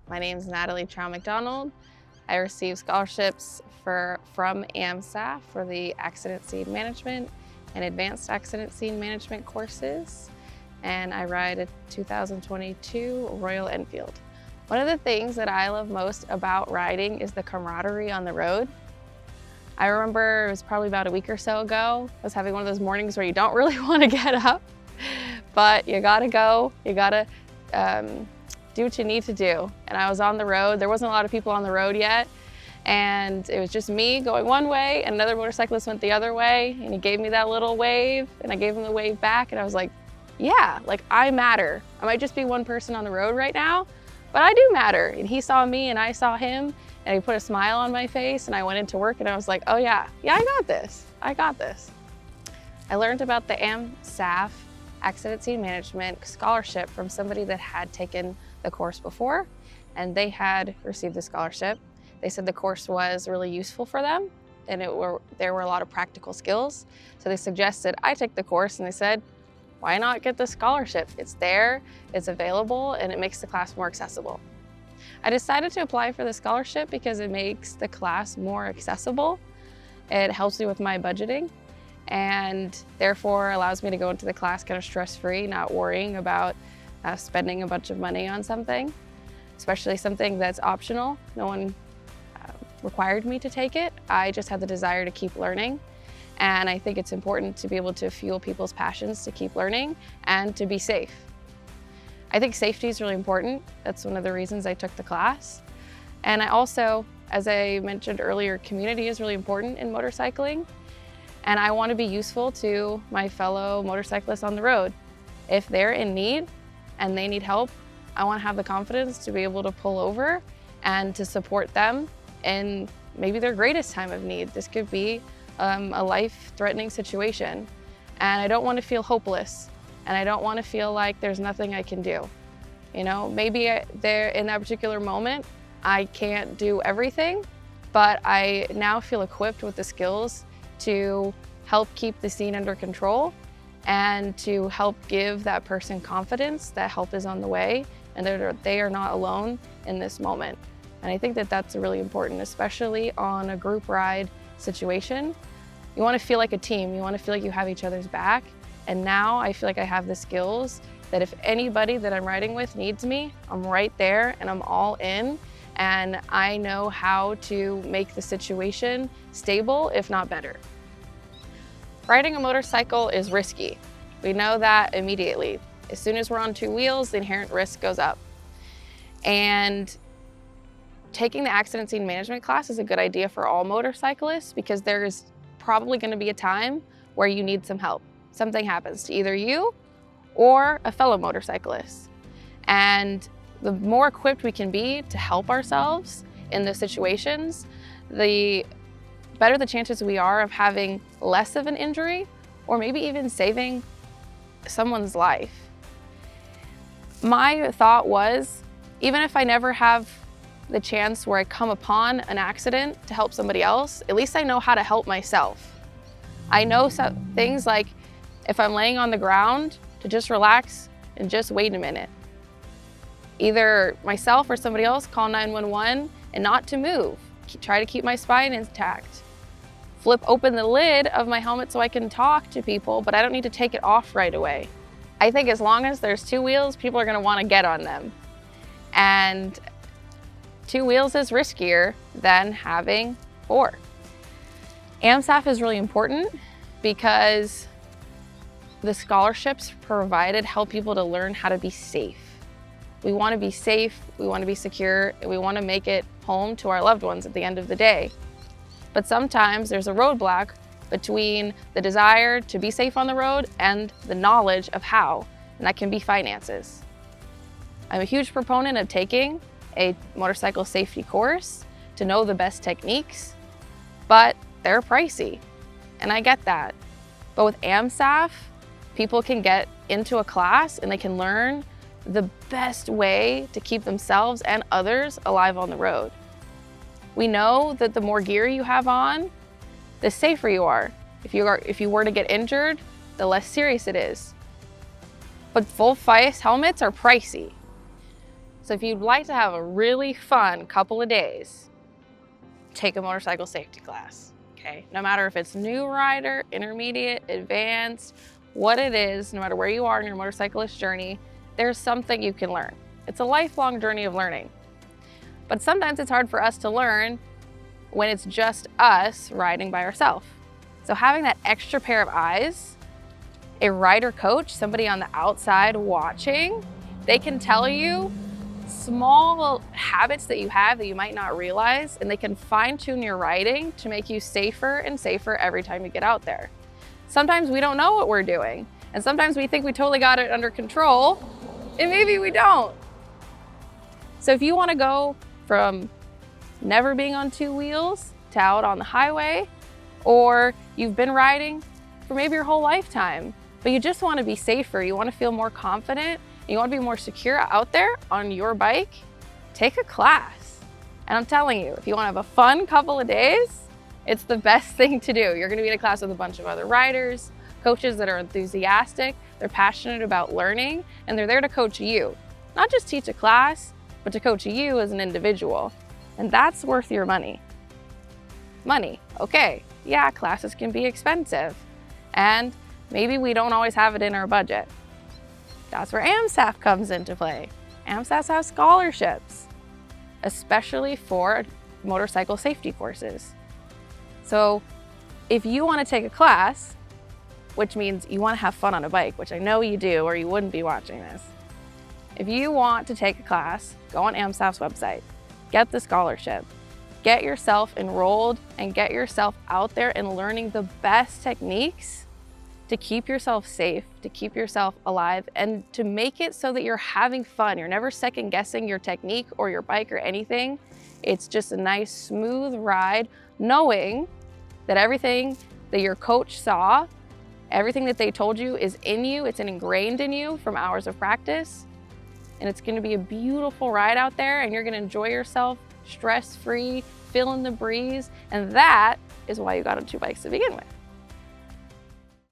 My name is Nathalie McDonald. I receive scholarships from AMSAF for the accident scene management and advanced accident scene management courses, and I ride a 2022 Royal Enfield. One of the things that I love most about riding is the camaraderie on the road. I remember it was probably about a week or so ago, I was having one of those mornings where you don't really want to get up, but you gotta go, you gotta do what you need to do. And I was on the road. There wasn't a lot of people on the road yet. And it was just me going one way and another motorcyclist went the other way. And he gave me that little wave and I gave him the wave back. And I was like, yeah, like I matter. I might just be one person on the road right now, but I do matter. And he saw me and I saw him and he put a smile on my face and I went into work and I was like, oh yeah, I got this. I got this. I learned about the AMSAF accident scene management scholarship from somebody that had taken the course before and they had received the scholarship. They said the course was really useful for them and there were a lot of practical skills. So they suggested I take the course and they said, why not get the scholarship? It's there, it's available, and it makes the class more accessible. I decided to apply for the scholarship because it makes the class more accessible. It helps me with my budgeting and therefore allows me to go into the class kind of stress-free, not worrying about spending a bunch of money on something, especially something that's optional. No one required me to take it. I just had the desire to keep learning. And I think it's important to be able to fuel people's passions to keep learning and to be safe. I think safety is really important. That's one of the reasons I took the class. And I also, as I mentioned earlier, community is really important in motorcycling. And I want to be useful to my fellow motorcyclists on the road. If they're in need and they need help, I want to have the confidence to be able to pull over and to support them in maybe their greatest time of need. This could be a life-threatening situation. And I don't want to feel hopeless. And I don't want to feel like there's nothing I can do. You know, maybe there in that particular moment, I can't do everything, but I now feel equipped with the skills to help keep the scene under control and to help give that person confidence that help is on the way and that they are not alone in this moment. And I think that that's really important, especially on a group ride situation. You want to feel like a team. You want to feel like you have each other's back. And now I feel like I have the skills that if anybody that I'm riding with needs me, I'm right there and I'm all in. And I know how to make the situation stable, if not better. Riding a motorcycle is risky. We know that immediately. As soon as we're on two wheels, the inherent risk goes up. And taking the accident scene management class is a good idea for all motorcyclists because there's probably going to be a time where you need some help. Something happens to either you or a fellow motorcyclist. And the more equipped we can be to help ourselves in those situations, the better the chances we are of having less of an injury or maybe even saving someone's life. My thought was, even if I never have the chance where I come upon an accident to help somebody else, at least I know how to help myself. I know some things like if I'm laying on the ground to just relax and just wait a minute. Either myself or somebody else call 911 and not to move. Try to keep my spine intact. Flip open the lid of my helmet so I can talk to people, but I don't need to take it off right away. I think as long as there's two wheels, people are gonna wanna get on them. And two wheels is riskier than having four. AMSAF is really important because the scholarships provided help people to learn how to be safe. We want to be safe, we want to be secure, and we want to make it home to our loved ones at the end of the day. But sometimes there's a roadblock between the desire to be safe on the road and the knowledge of how, and that can be finances. I'm a huge proponent of taking a motorcycle safety course to know the best techniques, but they're pricey, and I get that. But with AMSAF, people can get into a class and they can learn the best way to keep themselves and others alive on the road. We know that the more gear you have on, the safer you are. If you were to get injured, the less serious it is. But full face helmets are pricey. So if you'd like to have a really fun couple of days, take a motorcycle safety class, okay? No matter if it's new rider, intermediate, advanced, what it is, no matter where you are in your motorcyclist journey, there's something you can learn. It's a lifelong journey of learning. But sometimes it's hard for us to learn when it's just us riding by ourselves. So having that extra pair of eyes, a rider coach, somebody on the outside watching, they can tell you small habits that you have that you might not realize, and they can fine-tune your riding to make you safer and safer every time you get out there. Sometimes we don't know what we're doing, and sometimes we think we totally got it under control, and maybe we don't. So if you want to go from never being on two wheels to out on the highway, or you've been riding for maybe your whole lifetime, but you just want to be safer, you want to feel more confident, and you want to be more secure out there on your bike, take a class. And I'm telling you, if you want to have a fun couple of days, it's the best thing to do. You're going to be in a class with a bunch of other riders, coaches that are enthusiastic, they're passionate about learning, and they're there to coach you. Not just teach a class, but to coach you as an individual. And that's worth your money. Money, okay, yeah, classes can be expensive, and maybe we don't always have it in our budget. That's where AMSAF comes into play. AMSAF has scholarships, especially for motorcycle safety courses. So if you want to take a class, which means you want to have fun on a bike, which I know you do or you wouldn't be watching this. If you want to take a class, go on AMSAF's website, get the scholarship, get yourself enrolled and get yourself out there and learning the best techniques to keep yourself safe, to keep yourself alive, and to make it so that you're having fun. You're never second guessing your technique or your bike or anything. It's just a nice, smooth ride, knowing that everything that your coach saw, everything that they told you is in you, it's ingrained in you from hours of practice. And it's gonna be a beautiful ride out there, and you're gonna enjoy yourself stress-free, feeling the breeze. And that is why you got on two bikes to begin with.